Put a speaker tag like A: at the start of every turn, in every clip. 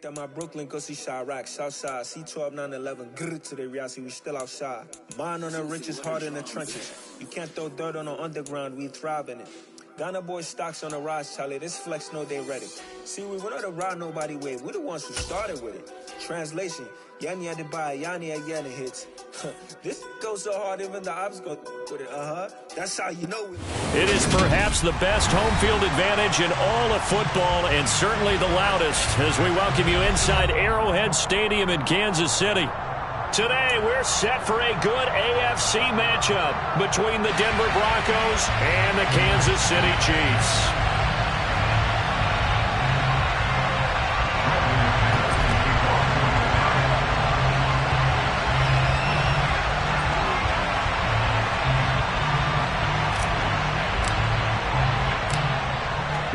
A: That my Brooklyn go see Chirac, Southside, C12, 911, grrr to the reality, we still outside. Mine on the richest, heart in the trenches. You can't throw dirt on the underground, we thrive in it. Ghana boys stocks on the rise, Charlie, this flex know they ready. See, we went on the ride nobody wave, we the ones who started with it. Translation, Yanni had to buy, Yanni again it hits. This goes so hard, even the ops go with it, That's how you know we...
B: It is perhaps the best home field advantage in all of football, and certainly the loudest, as we welcome you inside Arrowhead Stadium in Kansas City. Today, we're set for a good AFC matchup between the Denver Broncos and the Kansas City Chiefs.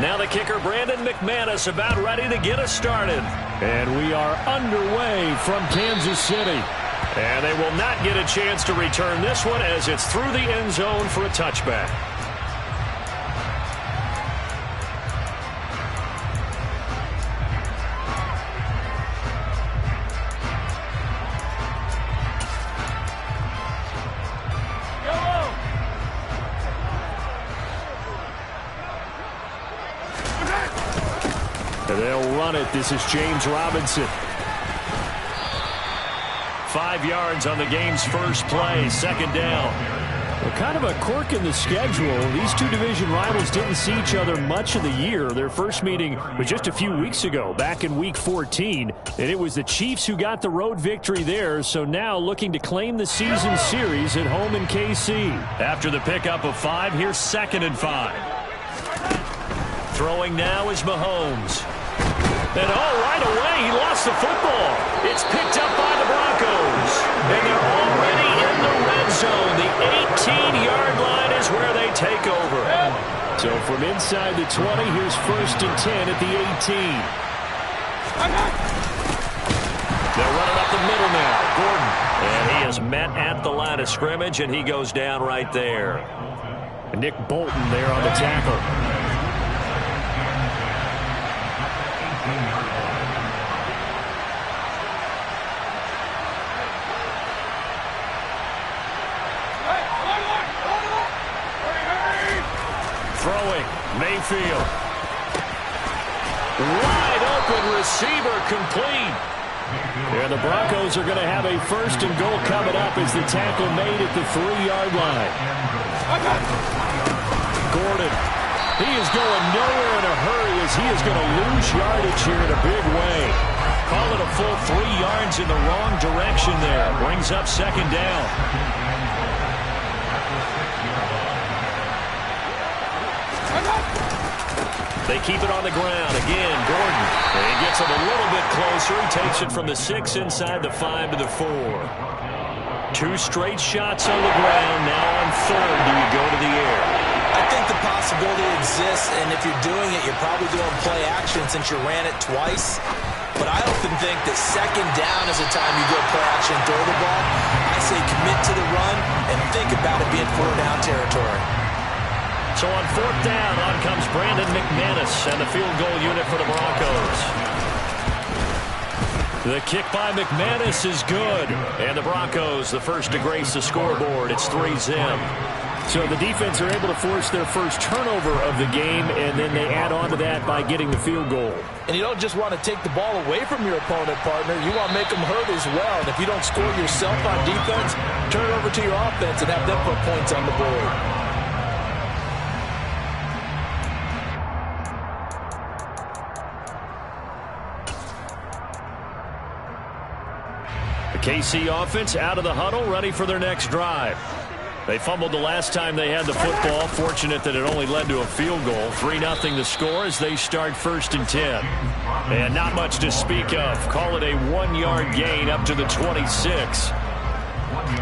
B: Now the kicker, Brandon McManus, about ready to get us started. And we are underway from Kansas City. And they will not get a chance to return this one as it's through the end zone for a touchback. And they'll run it. This is James Robinson. 5 yards on the game's first play, second down. Well, kind of a quirk in the schedule. These two division rivals didn't see each other much of the year. Their first meeting was just a few weeks ago, back in Week 14. And it was the Chiefs who got the road victory there, so now looking to claim the season series at home in KC. After the pickup of 5, here's 2nd and 5. Throwing now is Mahomes. And right away, he lost the football. It's picked up by the Broncos. And they're already in the red zone. The 18-yard line is where they take over. So from inside the 20, here's 1st and 10 at the 18. They're running up the middle now. Gordon. And he is met at the line of scrimmage, and he goes down right there. Nick Bolton there on the tackle. Throwing, Mayfield. Wide open receiver, complete. And the Broncos are going to have a 1st and goal coming up as the tackle made at the 3-yard line. Gordon, he is going nowhere in a hurry as he is going to lose yardage here in a big way. Call it a full 3 yards in the wrong direction there. Brings up 2nd down. They keep it on the ground. Again, Gordon. And he gets it a little bit closer. He takes it from the 6 inside the 5 to the 4. 2 straight shots on the ground. Now on 3rd, do you go to the air?
C: I think the possibility exists, and if you're doing it, you're probably doing play action since you ran it twice. But I often think that 2nd down is the time you go play action and throw the ball. I say commit to the run and think about it being 4th down territory.
B: So on 4th down, on comes Brandon McManus and the field goal unit for the Broncos. The kick by McManus is good. And the Broncos, the first to grace the scoreboard. It's 3-zip. So the defense are able to force their first turnover of the game, and then they add on to that by getting the field goal.
C: And you don't just want to take the ball away from your opponent, partner. You want to make them hurt as well. And if you don't score yourself on defense, turn it over to your offense and have them put points on the board.
B: The KC offense out of the huddle, ready for their next drive. They fumbled the last time they had the football. Fortunate that it only led to a field goal. 3-0 the score as they start 1st and 10. And not much to speak of. Call it a 1-yard gain up to the 26.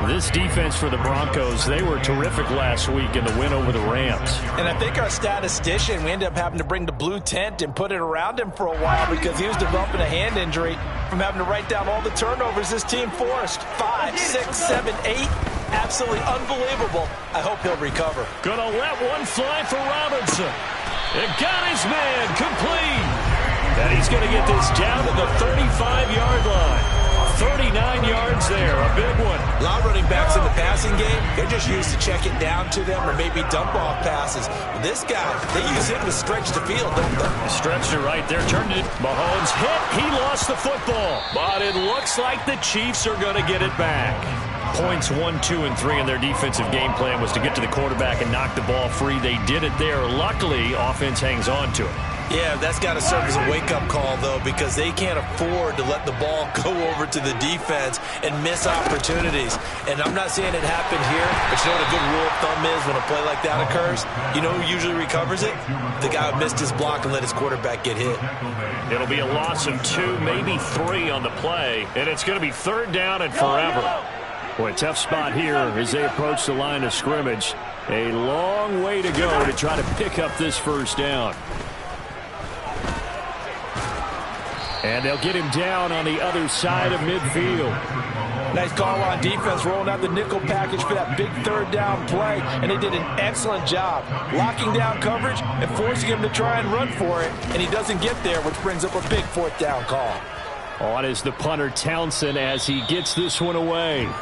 B: This defense for the Broncos, they were terrific last week in the win over the Rams.
C: And I think our statistician, we ended up having to bring the blue tent and put it around him for a while because he was developing a hand injury from having to write down all the turnovers this team forced. 5, 6, 7, 8. Absolutely unbelievable. I hope he'll recover.
B: Gonna let one fly for Robinson. It got his man complete. And he's going to get this down to the 35-yard line. 39 yards there, a big one.
C: A lot of running backs in the passing game, they're just used to check it down to them or maybe dump off passes. But this guy, they use him to stretch the field, don't they?
B: Stretched it right there, turned it. Mahomes hit, he lost the football. But it looks like the Chiefs are going to get it back. Points 1, 2, and 3 in their defensive game plan was to get to the quarterback and knock the ball free. They did it there. Luckily, offense hangs on to it.
C: Yeah, that's got to serve as a wake-up call, though, because they can't afford to let the ball go over to the defense and miss opportunities. And I'm not saying it happened here, but you know what a good rule of thumb is when a play like that occurs? You know who usually recovers it? The guy who missed his block and let his quarterback get hit.
B: It'll be a loss of 2, maybe 3 on the play, and it's going to be 3rd down and forever. Boy, tough spot here as they approach the line of scrimmage. A long way to go to try to pick up this 1st down. And they'll get him down on the other side of midfield.
C: Nice call on defense, rolling out the nickel package for that big 3rd down play. And they did an excellent job locking down coverage and forcing him to try and run for it. And he doesn't get there, which brings up a big 4th down call.
B: On is the punter Townsend as he gets this one away.
D: The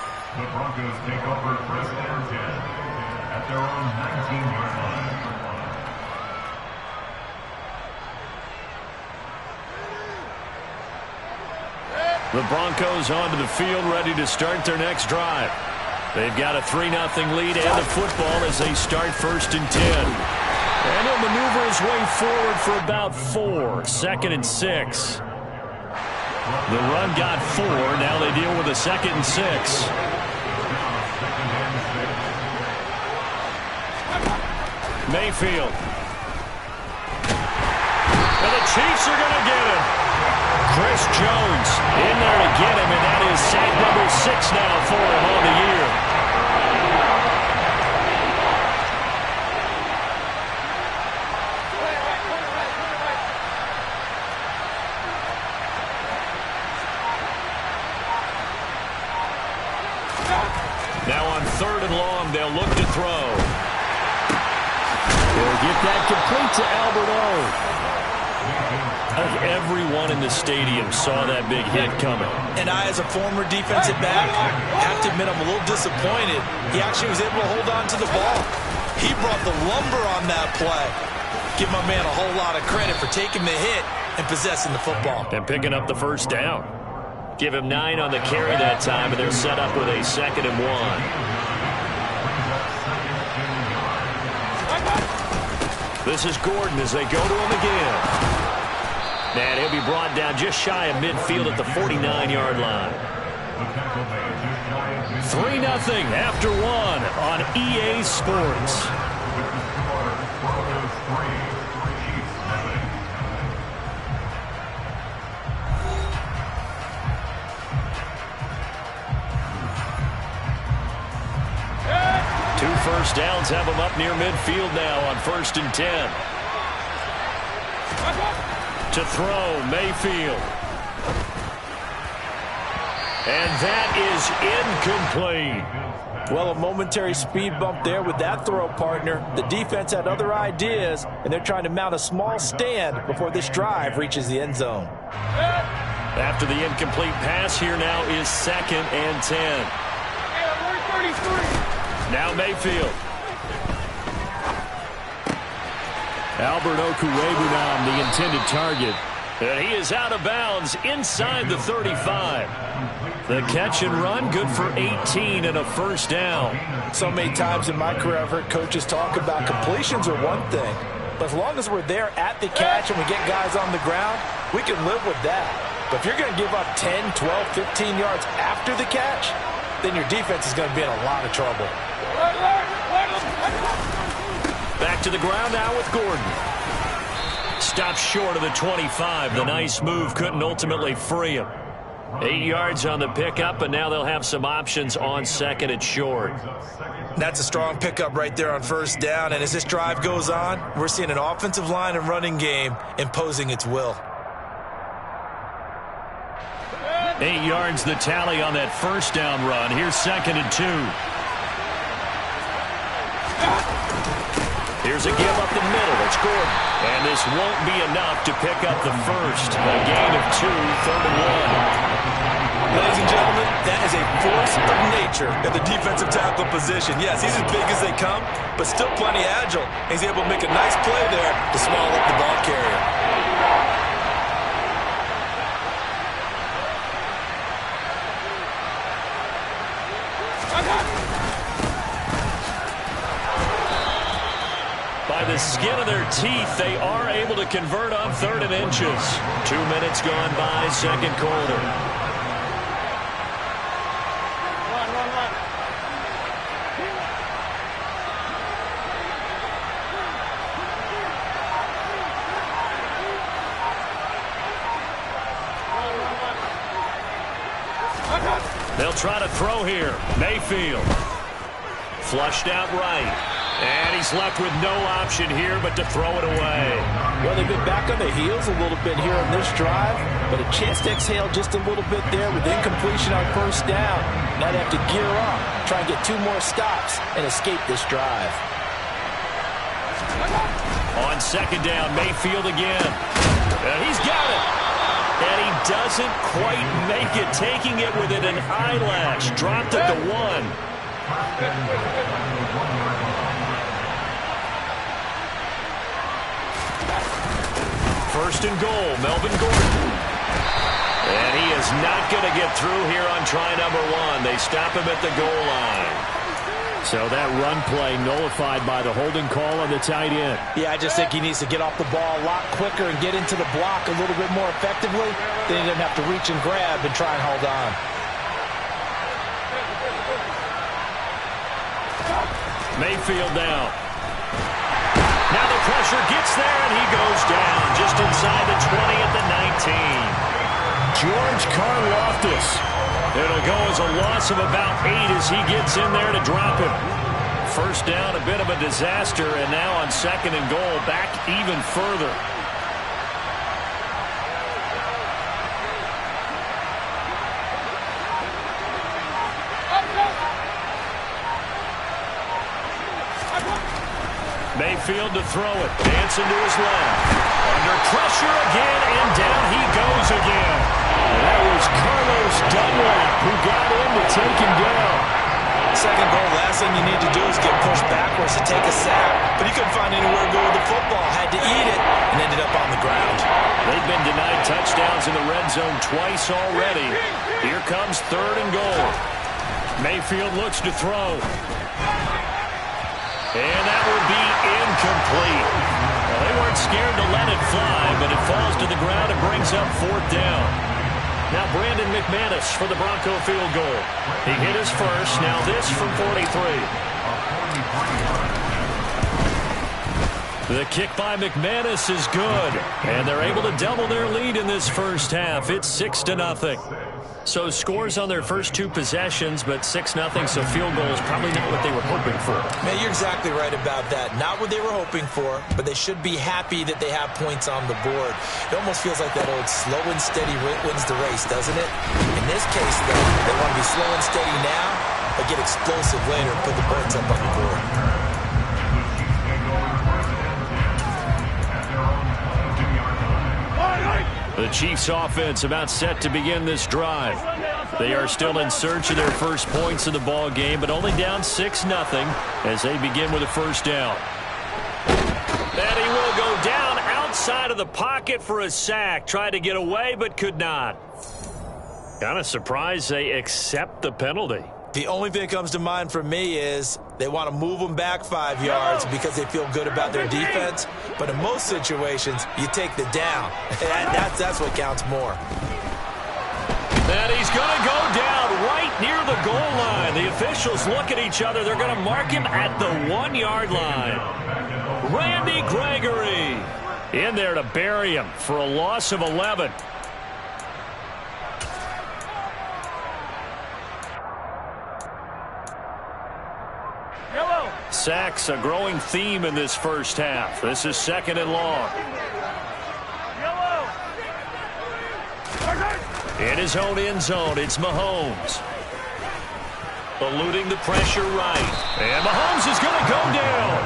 D: Broncos take over first and 10 at their own 19-yard line.
B: The Broncos onto the field, ready to start their next drive. They've got a 3-0 lead and the football as they start 1st and 10. And he'll maneuver his way forward for about 4. 2nd and 6. The run got 4. Now they deal with a 2nd and 6. Mayfield. And the Chiefs are going to get him. Chris Jones in there to get him, and that is sack number 6 now for him on the year. Now on 3rd and long, they'll look to throw. They'll get that complete to Albert O. Everyone in the stadium saw that big hit coming.
C: And I, as a former defensive back, have to admit I'm a little disappointed. He actually was able to hold on to the ball. He brought the lumber on that play. Give my man a whole lot of credit for taking the hit and possessing the football.
B: And picking up the 1st down. Give him 9 on the carry that time, and they're set up with a 2nd and 1. This is Gordon as they go to him again. And he'll be brought down just shy of midfield at the 49-yard line. 3-0 after 1 on EA Sports. Two 1st downs have them up near midfield now on 1st and 10. To throw, Mayfield. And that is incomplete.
C: Well, a momentary speed bump there with that throw, partner. The defense had other ideas, and they're trying to mount a small stand before this drive reaches the end zone.
B: After the incomplete pass, here now is 2nd and 10. Now Mayfield. Albert Okwuegbunam, the intended target. And he is out of bounds inside the 35. The catch and run, good for 18 and a 1st down.
C: So many times in my career I've heard coaches talk about completions are one thing. But as long as we're there at the catch and we get guys on the ground, we can live with that. But if you're going to give up 10, 12, 15 yards after the catch, then your defense is going to be in a lot of trouble.
B: Back to the ground now with Gordon. Stopped short of the 25. The nice move couldn't ultimately free him. 8 yards on the pickup, and now they'll have some options on 2nd and short.
C: That's a strong pickup right there on 1st down, and as this drive goes on, we're seeing an offensive line and running game imposing its will.
B: 8 yards the tally on that 1st down run. Here's 2nd and 2. Here's a give up the middle. It's
C: Gordon.
B: And this won't be enough to pick up the first. A gain of 2, 3rd and 1.
C: Ladies and gentlemen, that is a force of nature at the defensive tackle position. Yes, he's as big as they come, but still plenty agile. He's able to make a nice play there to swallow up the ball carrier.
B: By the skin of their teeth, they are able to convert on 3rd and inches. 2 minutes gone by, second quarter. They'll try to throw here. Mayfield. Flushed out right. And he's left with no option here but to throw it away.
C: Well, they've been back on their heels a little bit here on this drive, but a chance to exhale just a little bit there with incompletion on first down. Now they have to gear up, try and get 2 more stops, and escape this drive.
B: On second down, Mayfield again. And he's got it. And he doesn't quite make it, taking it within an eyelash. Dropped at the 1. First and goal, Melvin Gordon. And he is not going to get through here on try number 1. They stop him at the goal line. So that run play nullified by the holding call on the tight end.
C: Yeah, I just think he needs to get off the ball a lot quicker and get into the block a little bit more effectively. Then he doesn't have to reach and grab and try and hold on.
B: Mayfield down. Now the pressure gets there, and he goes down just inside the 20 at the 19. George Karlaftis. It'll go as a loss of about 8 as he gets in there to drop him. First down, a bit of a disaster, and now on second and goal, back even further. Mayfield to throw it. Dancing to his left. Under pressure again, and down he goes again. And that was Carlos Dunlap who got in to take him down.
C: Second goal, last thing you need to do is get pushed backwards to take a sack. But he couldn't find anywhere to go with the football. Had to eat it and ended up on the ground.
B: They've been denied touchdowns in the red zone twice already. Here comes 3rd and goal. Mayfield looks to throw. And that would be incomplete. Well, they weren't scared to let it fly, but it falls to the ground and brings up 4th down. Now Brandon McManus for the Bronco field goal. He hit his first. Now this from 43. The kick by McManus is good. And they're able to double their lead in this first half. It's 6-0. So scores on their first 2 possessions, but 6-0, so field goal is probably not what they were hoping for.
C: Man, you're exactly right about that. Not what they were hoping for, but they should be happy that they have points on the board. It almost feels like that old slow and steady wins the race, doesn't it? In this case, though, they want to be slow and steady now, but get explosive later and put the points up on the board.
B: The Chiefs offense about set to begin this drive. They are still in search of their first points in the ball game, but only down 6-0 as they begin with a first down. And he will go down outside of the pocket for a sack. Tried to get away, but could not. Kind of surprised they accept the penalty.
C: The only thing that comes to mind for me is they want to move them back 5 yards because they feel good about their defense. But in most situations, you take the down. That's what counts more.
B: And he's going to go down right near the goal line. The officials look at each other. They're going to mark him at the 1-yard line. Randy Gregory in there to bury him for a loss of 11. Sacks, a growing theme in this first half. This is 2nd and long. In his own end zone, it's Mahomes. Eluding the pressure right. And Mahomes is going to go down.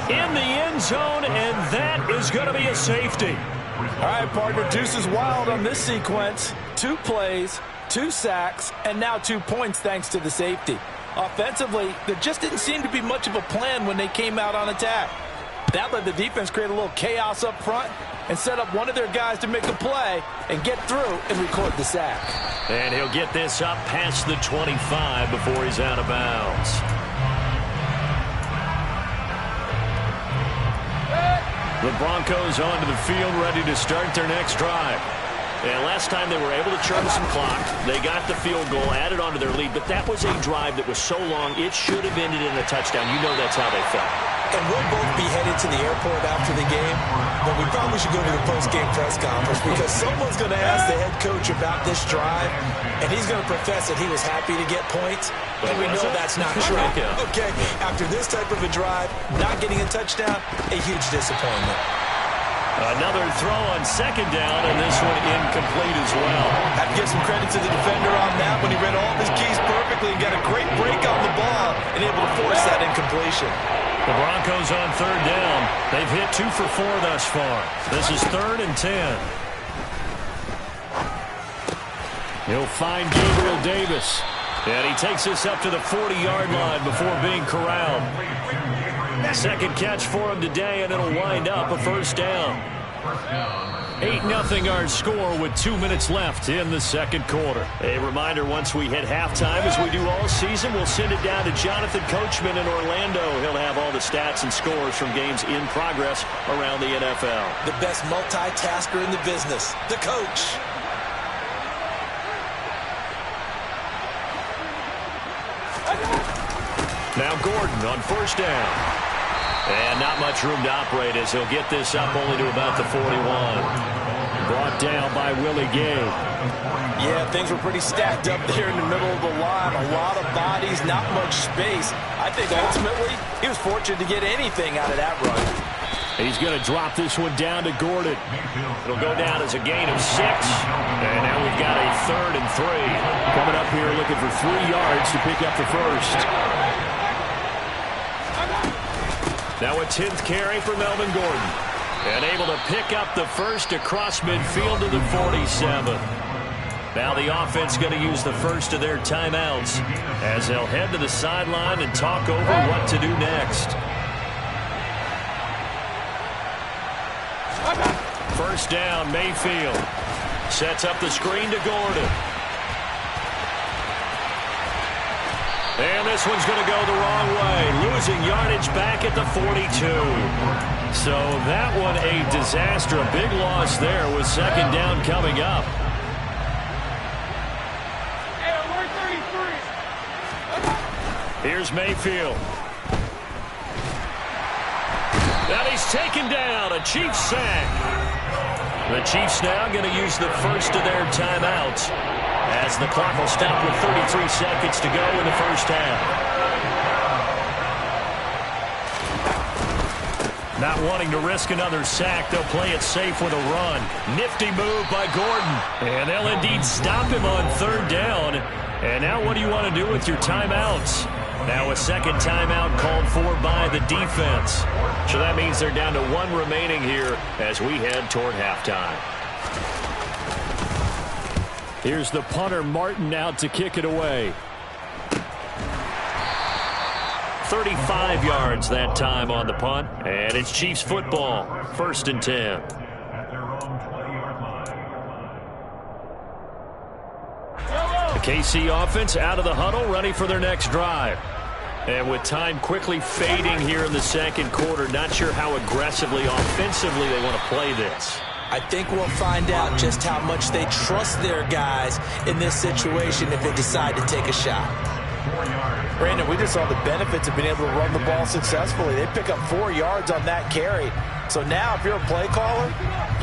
B: in the end zone, and that is going to be a safety.
C: All right, partner, deuce is wild on this sequence. 2 plays, 2 sacks, and now 2 points thanks to the safety. Offensively, there just didn't seem to be much of a plan when they came out on attack. That let the defense create a little chaos up front and set up one of their guys to make a play and get through and record the sack.
B: And he'll get this up past the 25 before he's out of bounds. The Broncos onto the field, ready to start their next drive. And last time they were able to churn some clock, they got the field goal, added onto their lead, but that was a drive that was so long, it should have ended in a touchdown. You know that's how they felt.
C: And we'll both be headed to the airport after the game, but we probably should go to the post-game press conference because someone's going to ask the head coach about this drive, and he's going to profess that he was happy to get points, and we know that's not true. Okay, after this type of a drive, not getting a touchdown, a huge disappointment.
B: Another throw on second down, and this one incomplete as well.
C: Have to give some credit to the defender on that when he read all of his keys perfectly and got a great break on the ball and able to force that incompletion.
B: The Broncos on third down. They've hit 2 for 4 thus far. This is 3rd and 10. He'll find Gabriel Davis. And he takes this up to the 40-yard line before being corralled. Second catch for him today, and it'll wind up a first down. 8-0 our score with 2 minutes left in the second quarter. A reminder, once we hit halftime, as we do all season, we'll send it down to Jonathan Coachman in Orlando. He'll have all the stats and scores from games in progress around the NFL.
C: The best multitasker in the business, the coach.
B: Now Gordon on first down. And not much room to operate as he'll get this up only to about the 41. Brought down by Willie Gay.
C: Yeah, things were pretty stacked up there in the middle of the line. A lot of bodies, not much space. I think ultimately he was fortunate to get anything out of that run.
B: He's going to drop this one down to Gordon. It'll go down as a gain of 6. And now we've got a 3rd and 3. Coming up here looking for 3 yards to pick up the first. Now a 10th carry for Melvin Gordon. And able to pick up the first across midfield to the 47. Now the offense going to use the first of their timeouts as they'll head to the sideline and talk over what to do next. First down, Mayfield. Sets up the screen to Gordon. And this one's going to go the wrong way, losing yardage back at the 42. So that one a disaster, a big loss there with second down coming up. Here's Mayfield. And he's taken down, a Chiefs sack. The Chiefs now going to use the first of their timeouts as the clock will stop with 33 seconds to go in the first half. Not wanting to risk another sack, they'll play it safe with a run. Nifty move by Gordon. And they'll indeed stop him on third down. And now what do you want to do with your timeouts? Now a second timeout called for by the defense. So that means they're down to 1 remaining here as we head toward halftime. Here's the punter, Martin, out to kick it away. 35 yards that time on the punt. And it's Chiefs football, 1st and 10. The KC offense out of the huddle, ready for their next drive. And with time quickly fading here in the second quarter, not sure how aggressively, offensively they want to play this.
C: I think we'll find out just how much they trust their guys in this situation if they decide to take a shot. Brandon, we just saw the benefits of being able to run the ball successfully. They pick up 4 yards on that carry. So now if you're a play caller,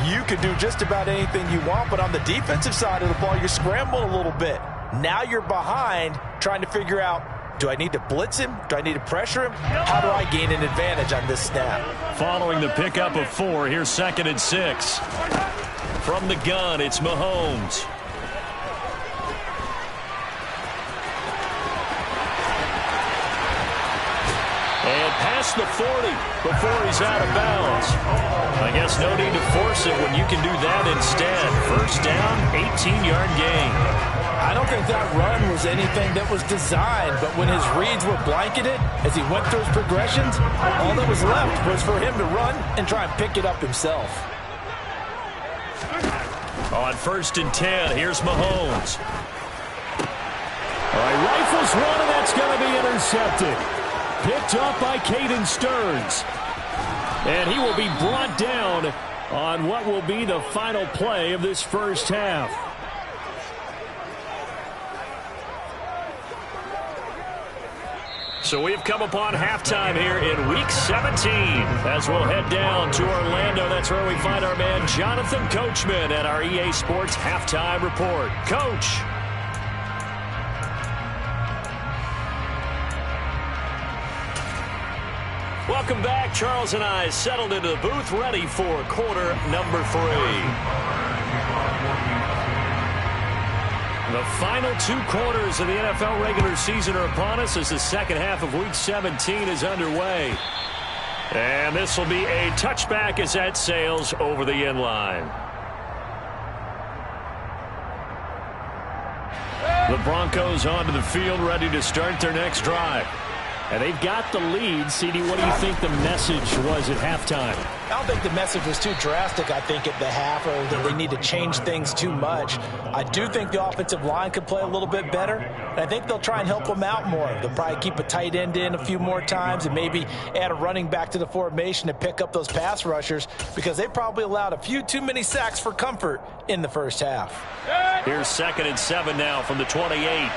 C: you can do just about anything you want. But on the defensive side of the ball, you're scrambling a little bit. Now you're behind trying to figure out, do I need to blitz him? Do I need to pressure him? How do I gain an advantage on this snap?
B: Following the pickup of 4, here's 2nd and 6. From the gun, it's Mahomes. And past the 40 before he's out of bounds. I guess no need to force it when you can do that instead. First down, 18-yard gain.
C: I don't think that run was anything that was designed, but when his reads were blanketed as he went through his progressions, all that was left was for him to run and try and pick it up himself.
B: On 1st and 10, here's Mahomes. All right, rifles one, and that's going to be intercepted. Picked up by Caden Stearns. And he will be brought down on what will be the final play of this first half. So we've come upon halftime here in Week 17 as we'll head down to Orlando. That's where we find our man Jonathan Coachman at our EA Sports Halftime Report. Coach. Welcome back. Charles and I settled into the booth ready for quarter number 3. The final 2 quarters of the NFL regular season are upon us as the second half of Week 17 is underway. And this will be a touchback as that sails over the end line. The Broncos onto the field ready to start their next drive. And they've got the lead. CD, what do you think the message was at halftime?
C: I don't think the message was too drastic, I think, at the half, or that they need to change things too much. I do think the offensive line could play a little bit better, and I think they'll try and help them out more. They'll probably keep a tight end in a few more times and maybe add a running back to the formation to pick up those pass rushers, because they probably allowed a few too many sacks for comfort in the first half.
B: Here's 2nd and 7 now from the 28.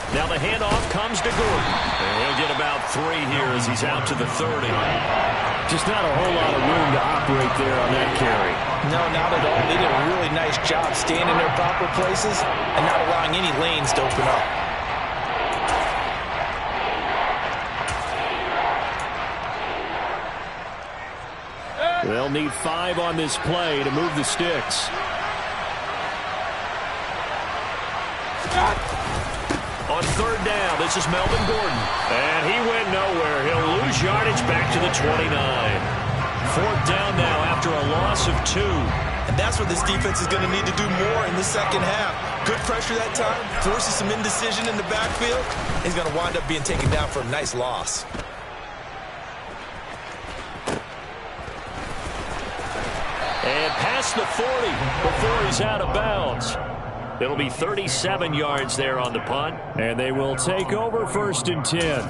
B: Now the handoff comes to Gordon. And he'll get about 3 here as he's out to the 30. Just not a whole lot of room to operate there on that carry.
C: No, not at all. They did a really nice job staying in their proper places and not allowing any lanes to open up.
B: They'll need 5 on this play to move the sticks. On 3rd down, this is Melvin Gordon. And he went nowhere. He'll lose yardage back to the 29. 4th down now after a loss of 2.
C: And that's what this defense is going to need to do more in the second half. Good pressure that time, forces some indecision in the backfield. He's going to wind up being taken down for a nice loss.
B: And past the 40 before he's out of bounds. It'll be 37 yards there on the punt. And they will take over 1st and 10.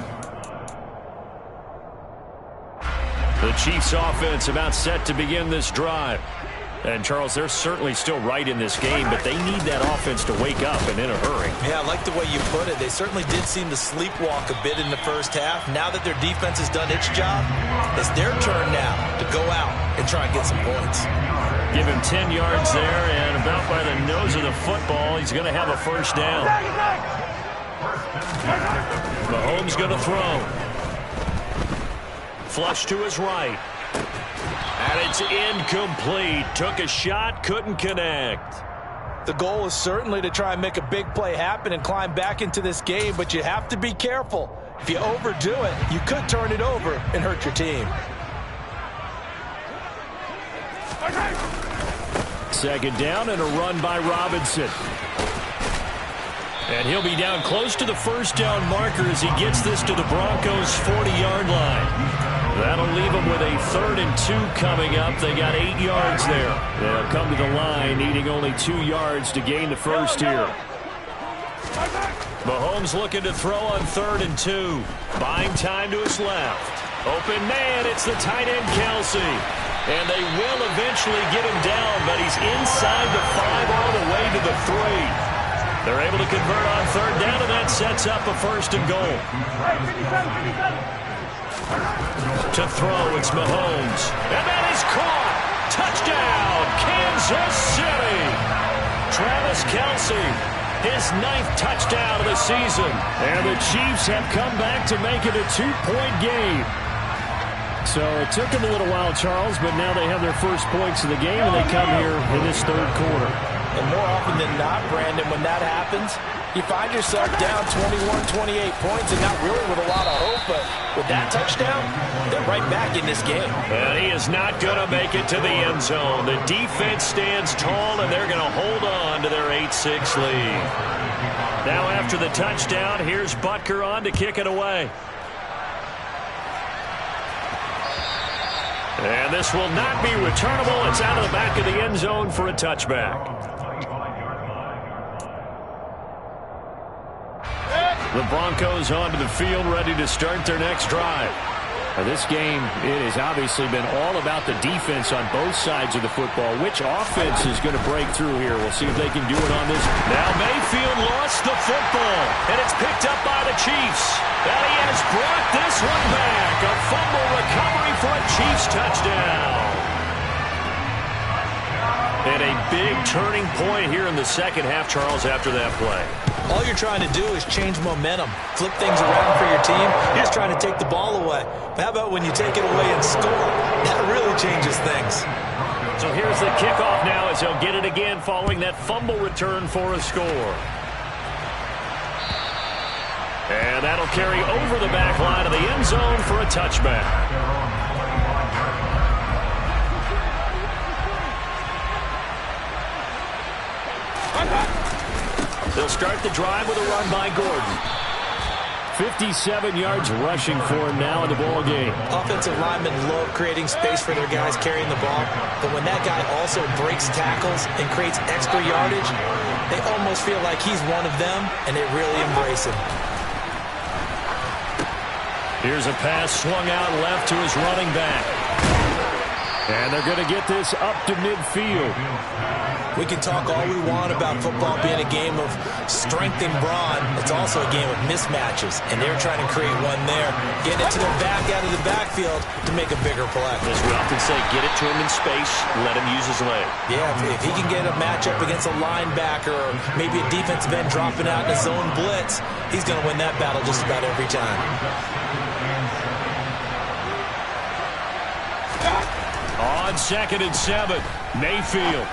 B: The Chiefs offense about set to begin this drive. And, Charles, they're certainly still right in this game, but they need that offense to wake up and in a hurry.
C: Yeah, I like the way you put it. They certainly did seem to sleepwalk a bit in the first half. Now that their defense has done its job, it's their turn now to go out and try and get some points.
B: Give him 10 yards there, and about by the nose of the football, he's going to have a 1st down. Mahomes going to throw. Flush to his right. And it's incomplete. Took a shot, couldn't connect.
C: The goal is certainly to try and make a big play happen and climb back into this game, but you have to be careful. If you overdo it, you could turn it over and hurt your team.
B: 2nd down and a run by Robinson. And he'll be down close to the 1st down marker as he gets this to the Broncos' 40-yard line. That'll leave them with a 3rd and 2 coming up. They got 8 yards there. They'll come to the line, needing only 2 yards to gain the first here. Mahomes looking to throw on 3rd and 2. Buying time to his left. Open man, it's the tight end Kelsey. And they will eventually get him down, but he's inside the 5 all the way to the 3. They're able to convert on 3rd down, and that sets up a 1st and goal. To throw, it's Mahomes. And that is caught. Touchdown, Kansas City. Travis Kelce, his 9th touchdown of the season. And the Chiefs have come back to make it a 2-point game. So it took them a little while, Charles, but now they have their first points of the game, and they come here in this 3rd quarter.
C: And more often than not, Brandon, when that happens, you find yourself down 21, 28 points and not really with a lot of hope, but with that touchdown, they're right back in this game.
B: And he is not going to make it to the end zone. The defense stands tall, and they're going to hold on to their 8-6 lead. Now after the touchdown, here's Butker on to kick it away. And this will not be returnable. It's out of the back of the end zone for a touchback. The Broncos onto the field, ready to start their next drive. Now this game, it has obviously been all about the defense on both sides of the football. Which offense is going to break through here? We'll see if they can do it on this. Now Mayfield lost the football, and it's picked up by the Chiefs. And he has brought this one back. A fumble recovery for a Chiefs touchdown. And a big turning point here in the second half, Charles, after that play.
C: All you're trying to do is change momentum, flip things around for your team. You're just trying to take the ball away. But how about when you take it away and score? That really changes things.
B: So here's the kickoff now as he'll get it again following that fumble return for a score. And that'll carry over the back line of the end zone for a touchback. They'll start the drive with a run by Gordon. 57 yards rushing for him now in the ball game.
C: Offensive linemen love creating space for their guys carrying the ball, but when that guy also breaks tackles and creates extra yardage, they almost feel like he's one of them, and they really embrace him.
B: Here's a pass swung out left to his running back. And they're going to get this up to midfield.
C: We can talk all we want about football being a game of strength and brawn. It's also a game of mismatches, and they're trying to create one there. Getting it to their back out of the backfield to make a bigger play.
B: As we often say, get it to him in space, let him use his leg.
C: Yeah, if he can get a matchup against a linebacker or maybe a defensive end dropping out in a zone blitz, he's going to win that battle just about every time.
B: On 2nd and 7, Mayfield.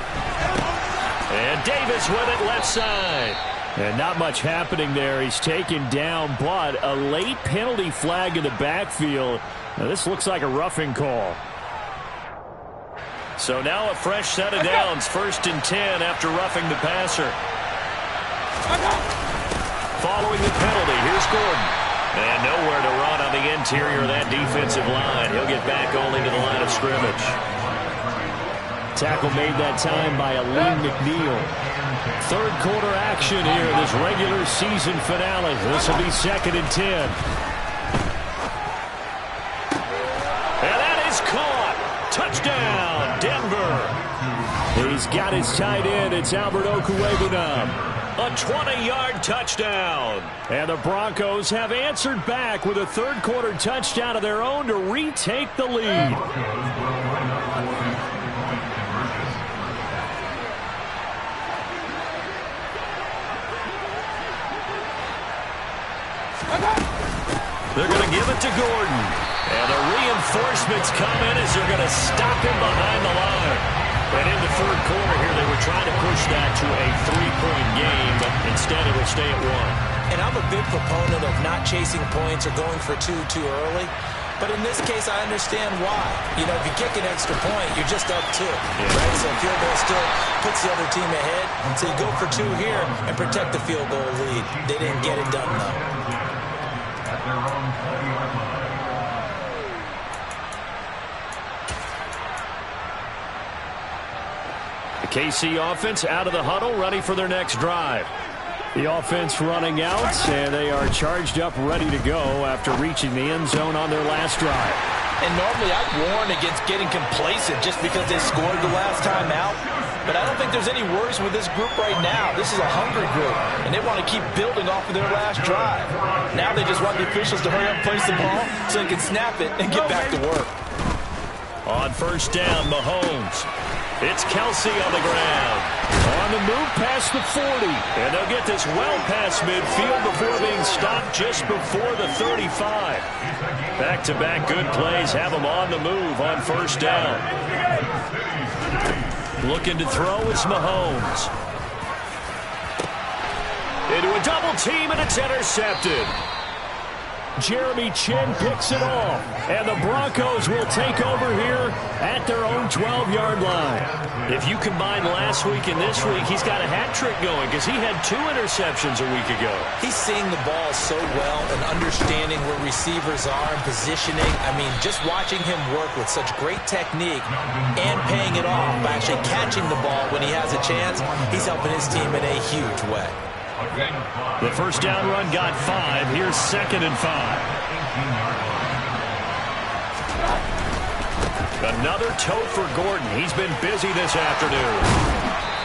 B: And Davis with it left side. And not much happening there. He's taken down, but a late penalty flag in the backfield. Now this looks like a roughing call. So now a fresh set of downs. 1st and 10 after roughing the passer. Following the penalty, here's Gordon. And nowhere to run on the interior of that defensive line. He'll get back only to the line of scrimmage. Tackle made that time by Aleem McNeil. 3rd quarter action here, this regular season finale. This will be 2nd and 10. And that is caught. Touchdown, Denver. He's got his tight end. It's Albert Okwuegbunam. A 20-yard touchdown. And the Broncos have answered back with a 3rd quarter touchdown of their own to retake the lead. They're going to give it to Gordon. And the reinforcements come in as they're going to stop him behind the line. And in the 3rd quarter here, they were trying to push that to a 3-point game, but instead it'll stay at 1.
C: And I'm a big proponent of not chasing points or going for two too early. But in this case, I understand why. You know, if you kick an extra point, you're just up 2. Yeah. Right? So field goal still puts the other team ahead. So you go for 2 here and protect the field goal lead. They didn't get it done, though.
D: At their own 40-yard line.
B: The KC offense out of the huddle, ready for their next drive. The offense running out, and they are charged up, ready to go after reaching the end zone on their last drive.
C: And normally I'd warn against getting complacent just because they scored the last time out. But I don't think there's any worries with this group right now. This is a hungry group, and they want to keep building off of their last drive. Now they just want the officials to hurry up and place the ball so they can snap it and get back to work.
B: On 1st down, Mahomes. It's Kelsey on the ground. On the move past the 40. And they'll get this well past midfield before being stopped just before the 35. Back-to-back good plays have them on the move on 1st down. Looking to throw is Mahomes. Into a double team, and it's intercepted. Jeremy Chin picks it off, and the Broncos will take over here at their own 12-yard line. If you combine last week and this week, he's got a hat trick going because he had 2 interceptions a week ago.
C: He's seeing the ball so well and understanding where receivers are and positioning. I mean, just watching him work with such great technique and paying it off by actually catching the ball when he has a chance, he's helping his team in a huge way.
B: The first down run got 5. Here's 2nd and 5. Another toe for Gordon. He's been busy this afternoon.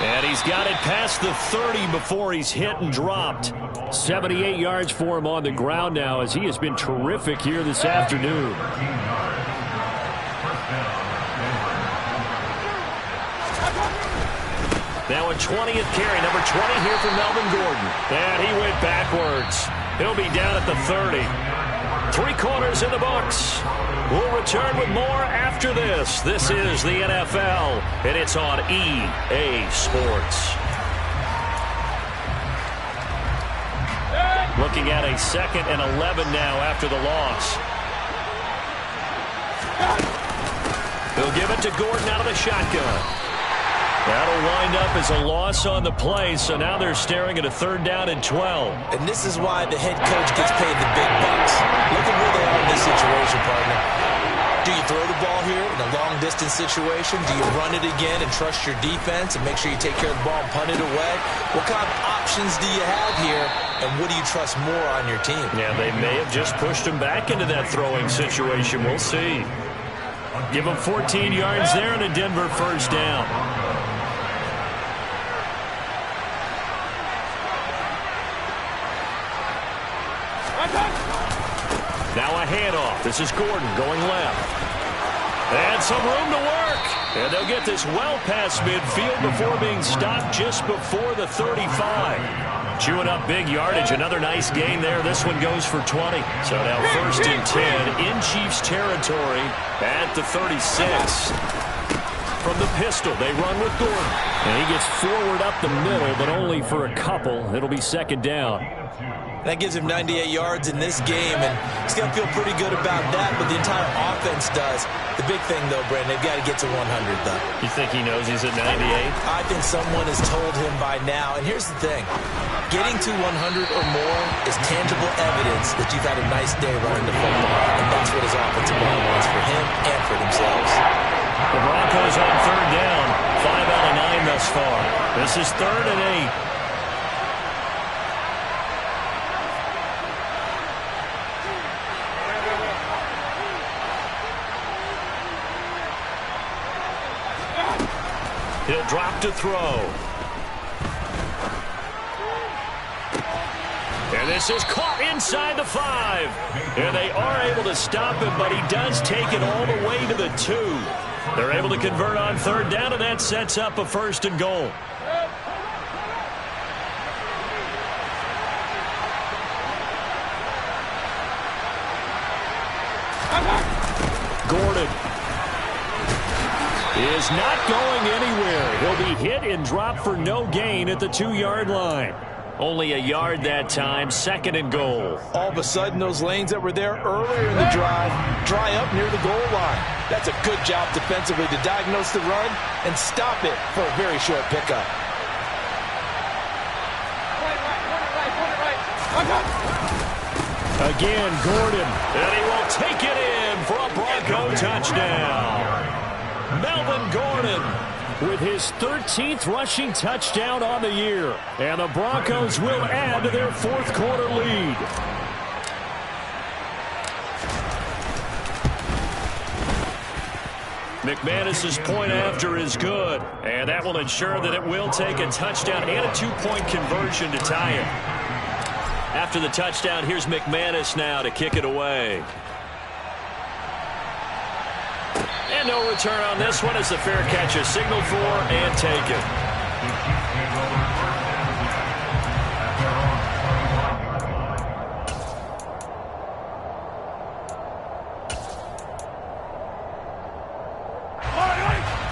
B: And he's got it past the 30 before he's hit and dropped. 78 yards for him on the ground now as he has been terrific here this afternoon. Now a 20th carry, number 20 here for Melvin Gordon. And he went backwards. He'll be down at the 30. 3 quarters in the books. We'll return with more after this. This is the NFL, and it's on EA Sports. Looking at a 2nd and 11 now after the loss. He'll give it to Gordon out of the shotgun. That'll wind up as a loss on the play, so now they're staring at a 3rd down and 12.
C: And this is why the head coach gets paid the big bucks. Look at where they are in this situation, partner. Do you throw the ball here in a long-distance situation? Do you run it again and trust your defense and make sure you take care of the ball and punt it away? What kind of options do you have here, and what do you trust more on your team?
B: Yeah, they may have just pushed him back into that throwing situation. We'll see. Give him 14 yards there and a Denver first down. Now a handoff. This is Gordon going left. And some room to work. And they'll get this well past midfield before being stopped just before the 35. Chewing up big yardage. Another nice gain there. This one goes for 20. So now 1st and 10 in Chiefs territory at the 36. From the pistol, they run with Gordon. And he gets forward up the middle, but only for a couple. It'll be 2nd down.
C: That gives him 98 yards in this game, and he's going to feel pretty good about that, but the entire offense does. The big thing, though, Brandon, they've got to get to 100, though.
B: You think he knows he's at 98?
C: I think someone has told him by now. And here's the thing. Getting to 100 or more is tangible evidence that you've had a nice day running the football, and that's what his offensive line wants for him and for themselves.
B: The Broncos on 3rd down. 5 out of 9 thus far. This is 3rd and 8. He'll drop to throw. And this is caught inside the 5. And they are able to stop him, but he does take it all the way to the 2. They're able to convert on 3rd down, and that sets up a 1st and goal. Gordon is not going anywhere. He'll be hit and dropped for no gain at the 2-yard line. Only a yard that time, 2nd and goal.
C: All of a sudden, those lanes that were there earlier in the drive dry up near the goal line. That's a good job defensively to diagnose the run and stop it for a very short pickup.
B: Again, Gordon, and he will take it in for a Bronco touchdown. Melvin Gordon with his 13th rushing touchdown on the year. And the Broncos will add to their 4th quarter lead. McManus's point after is good. And that will ensure that it will take a touchdown and a 2-point conversion to tie it. After the touchdown, here's McManus now to kick it away. And no return on this one as the fair catch is signaled for and taken.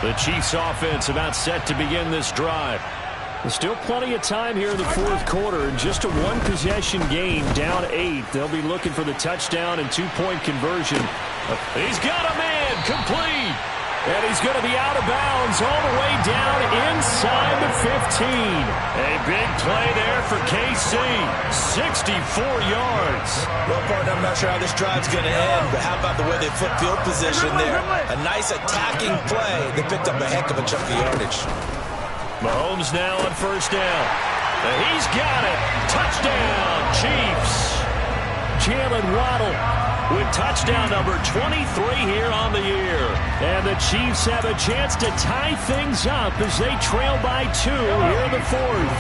B: The Chiefs offense about set to begin this drive. Still plenty of time here in the fourth quarter. Just a one-possession game, down 8. They'll be looking for the touchdown and two-point conversion. He's got a man, complete. And he's going to be out of bounds all the way down inside the 15. A big play there for KC. 64 yards.
C: Well, partner, I'm not sure how this drive's going to end, but how about the way they flip field position there? A nice attacking play. They picked up a heck of a chunk of yardage.
B: Mahomes now on first down. He's got it. Touchdown, Chiefs. Jalen Waddle with touchdown number 23 here on the year. And the Chiefs have a chance to tie things up as they trail by 2 here in the fourth.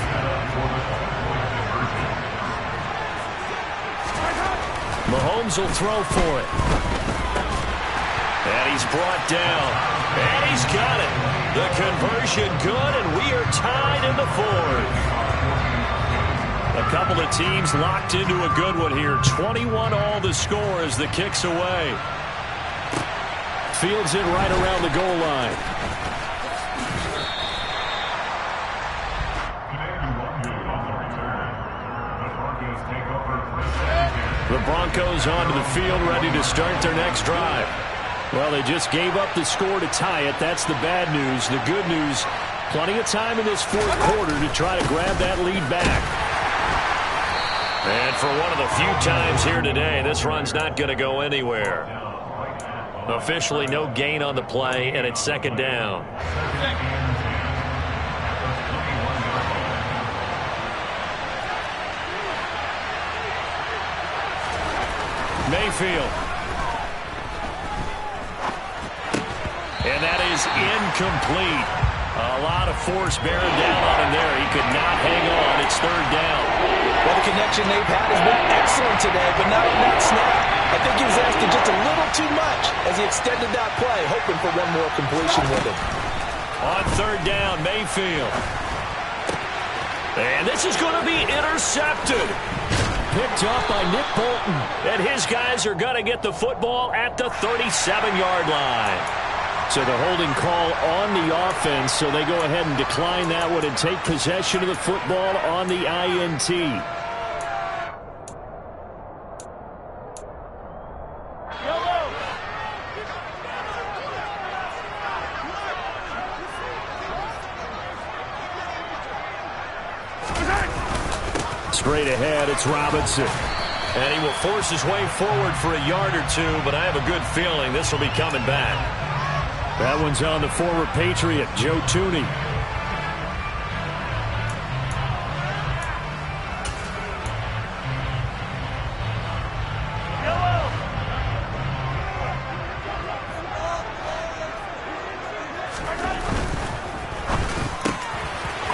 B: Mahomes will throw for it. And he's brought down. And he's got it. The conversion good, and we are tied in the fourth. A couple of teams locked into a good one here. 21 all the score as the kick's away. Fields it right around the goal line. The Broncos onto the field, ready to start their next drive. Well, they just gave up the score to tie it. That's the bad news. The good news, plenty of time in this fourth quarter to try to grab that lead back. And for one of the few times here today, this run's not going to go anywhere. Officially no gain on the play, and it's second down. Mayfield. And that is incomplete. A lot of force bearing down on him there. He could not hang on. It's third down.
C: Well, the connection they've had has been excellent today, but not on that snap. I think he was asking just a little too much as he extended that play, hoping for one more completion with it.
B: On third down, Mayfield. And this is going to be intercepted. Picked up by Nick Bolton. And his guys are going to get the football at the 37-yard line. So the holding call on the offense, so they go ahead and decline that one and take possession of the football on the INT. Straight ahead, it's Robinson. And he will force his way forward for a yard or two, but I have a good feeling this will be coming back. That one's on the former Patriot, Joe Tooney.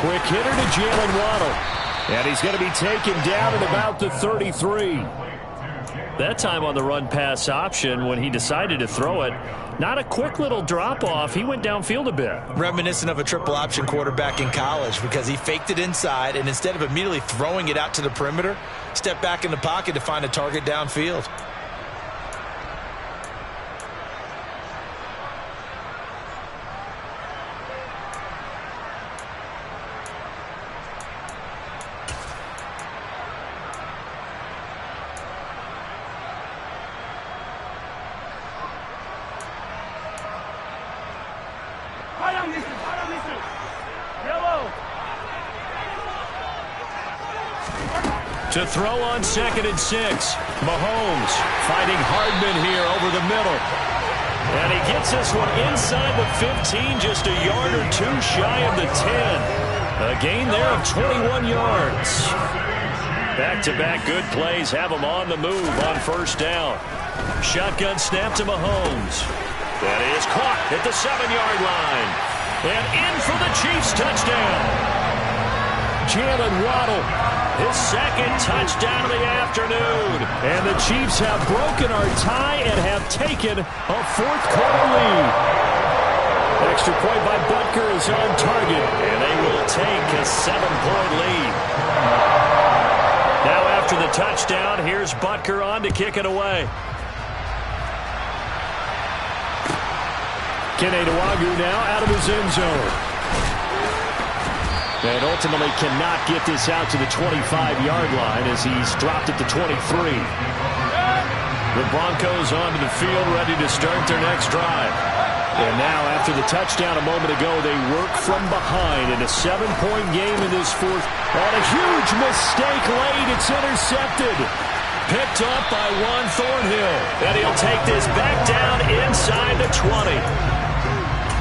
B: Quick hitter to Jalen Waddle. And he's going to be taken down at about the 33. That time on the run-pass option when he decided to throw it. Not a quick little drop-off. He went downfield a bit.
C: Reminiscent of a triple-option quarterback in college because he faked it inside, and instead of immediately throwing it out to the perimeter, stepped back in the pocket to find a target downfield.
B: To throw on 2nd and 6. Mahomes fighting Hardman here over the middle. And he gets this one inside the 15, just a yard or two shy of the 10. A gain there of 21 yards. Back-to-back good plays have him on the move on first down. Shotgun snap to Mahomes. That is caught at the 7-yard line. And in for the Chiefs touchdown. Jalen Waddle. His second touchdown of the afternoon. And the Chiefs have broken our tie and have taken a fourth quarter lead. Extra point by Butker is on target. And they will take a 7-point lead. Now after the touchdown, here's Butker on to kick it away. Kene Nwangwu now out of his end zone. And ultimately cannot get this out to the 25-yard line as he's dropped at the 23. The Broncos onto the field, ready to start their next drive. And now, after the touchdown a moment ago, they work from behind in a 7-point game in this fourth. On a huge mistake late, it's intercepted. Picked up by Juan Thornhill. And he'll take this back down inside the 20.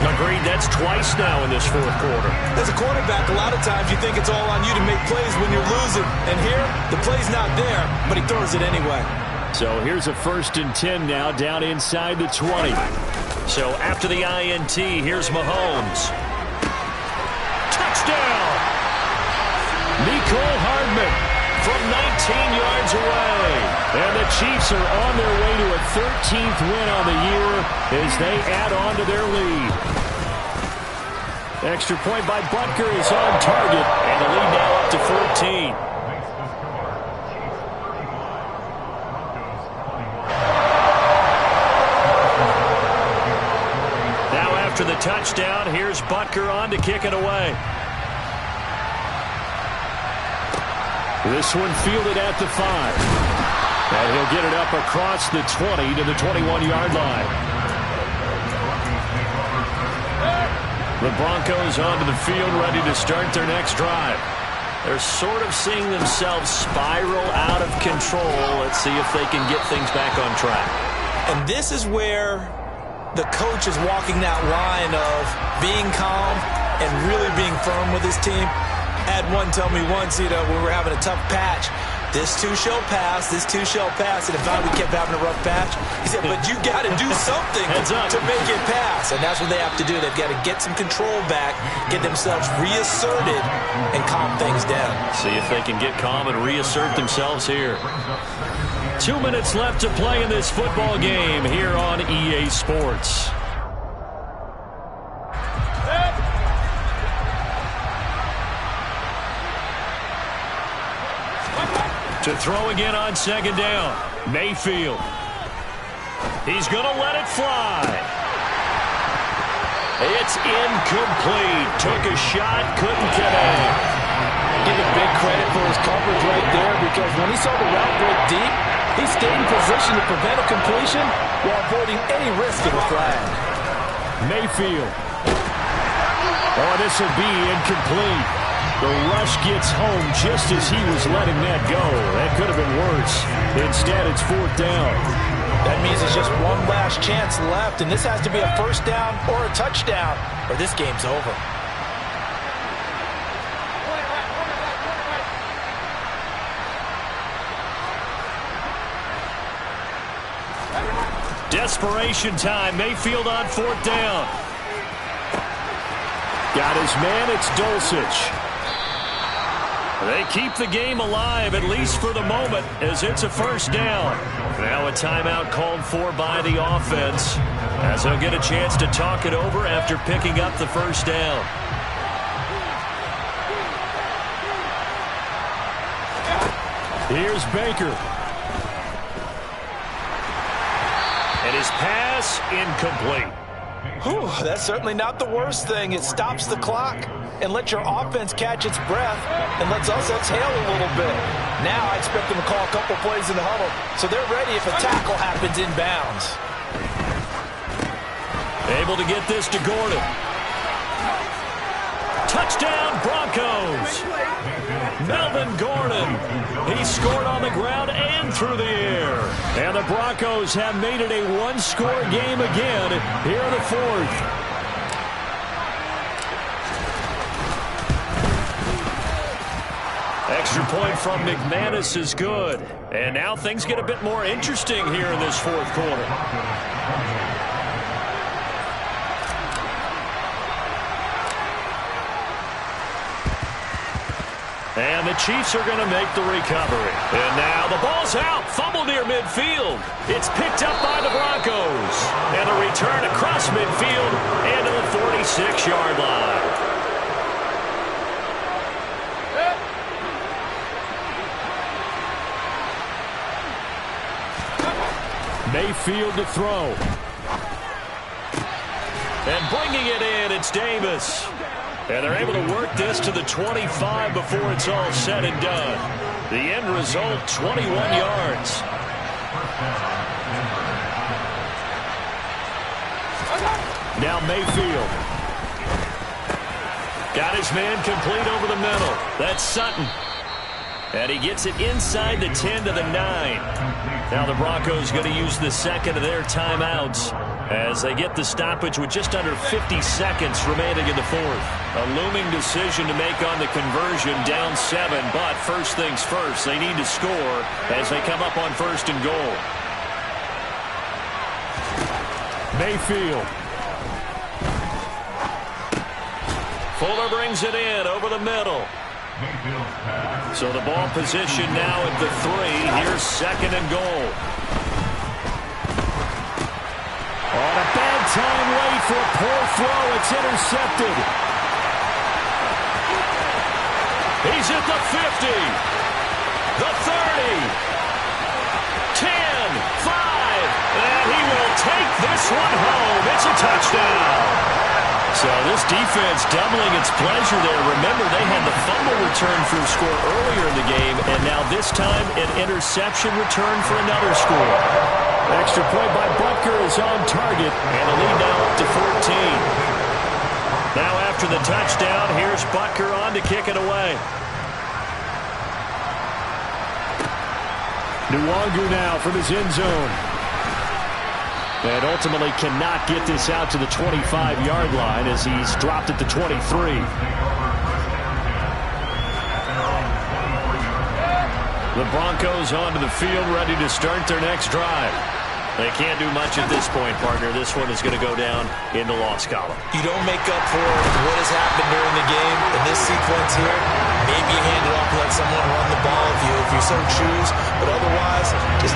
B: Agreed, that's twice now in this fourth quarter.
C: As a quarterback, a lot of times you think it's all on you to make plays when you're losing. And here, the play's not there, but he throws it anyway.
B: So here's a 1st and 10 now, down inside the 20. So after the INT, here's Mahomes. Touchdown! Mecole Hardman from 19 yards away. And the Chiefs are on their way to a 13th win on the year as they add on to their lead. Extra point by Butker is on target, and the lead now up to 14. Now after the touchdown, here's Butker on to kick it away. This one fielded at the 5. And he'll get it up across the 20 to the 21-yard line. The Broncos onto the field, ready to start their next drive. They're sort of seeing themselves spiral out of control. Let's see if they can get things back on track.
C: And this is where the coach is walking that line of being calm and really being firm with his team. I had one tell me once, when we were having a tough patch, this too shall pass, this too shall pass. And if not, we kept having a rough patch. He said, but you got to do something to make it pass. And that's what they have to do. They've got to get some control back, get themselves reasserted, and calm things down.
B: See if they can get calm and reassert themselves here. 2 minutes left to play in this football game here on EA Sports. To throw again on 2nd down. Mayfield. He's going to let it fly. It's incomplete. Took a shot, couldn't connect.
E: Give him big credit for his coverage right there, because when he saw the route break deep, he stayed in position to prevent a completion while avoiding any risk of a flag.
B: Mayfield. Oh, this will be incomplete. The rush gets home just as he was letting that go. That could have been worse. Instead, it's 4th down.
E: That means it's just one last chance left, and this has to be a 1st down or a touchdown, or this game's over.
B: Desperation time. Mayfield on 4th down. Got his man. It's Dulcich. They keep the game alive, at least for the moment, as it's a 1st down. Now a timeout called for by the offense, as they'll get a chance to talk it over after picking up the 1st down. Here's Baker. And his pass incomplete.
E: Whew, that's certainly not the worst thing. It stops the clock and lets your offense catch its breath and lets us exhale a little bit. Now I expect them to call a couple plays in the huddle, so they're ready if a tackle happens inbounds.
B: Able to get this to Gordon. Touchdown, Broncos. Melvin Gordon. He scored on the ground and through the air. And the Broncos have made it a one-score game again here in the 4th. Extra point from McManus is good. And now things get a bit more interesting here in this 4th quarter. And the Chiefs are going to make the recovery. And now the ball's out. Fumble near midfield. It's picked up by the Broncos. And a return across midfield and to the 46-yard line. Mayfield to throw. And bringing it in, it's Davis. And they're able to work this to the 25 before it's all said and done. The end result, 21 yards. Now Mayfield. Got his man complete over the middle. That's Sutton. And he gets it inside the 10 to the 9. Now the Broncos going to use the second of their timeouts as they get the stoppage with just under 50 seconds remaining in the fourth. A looming decision to make on the conversion, down 7. But first things first, they need to score as they come up on first and goal. Mayfield. Fuller brings it in over the middle. So the ball position now at the 3. Here's second and goal. On a bad time late for a poor throw. It's intercepted. He's at the 50. The 30. 10. 5. And he will take this one home. It's a touchdown. So this defense doubling its pleasure there. Remember, they had the fumble return for a score earlier in the game, and now this time an interception return for another score. Extra point by Butker is on target, and the lead now up to 14. Now after the touchdown, here's Butker on to kick it away. Nwangu now from his end zone. And ultimately cannot get this out to the 25-yard line as he's dropped at the 23. The Broncos onto the field, ready to start their next drive. They can't do much at this point, partner. This one is going to go down in the loss column.
C: You don't make up for what has happened during the game in this sequence here. Maybe you hand it off and let someone run the ball if you so choose. But otherwise, just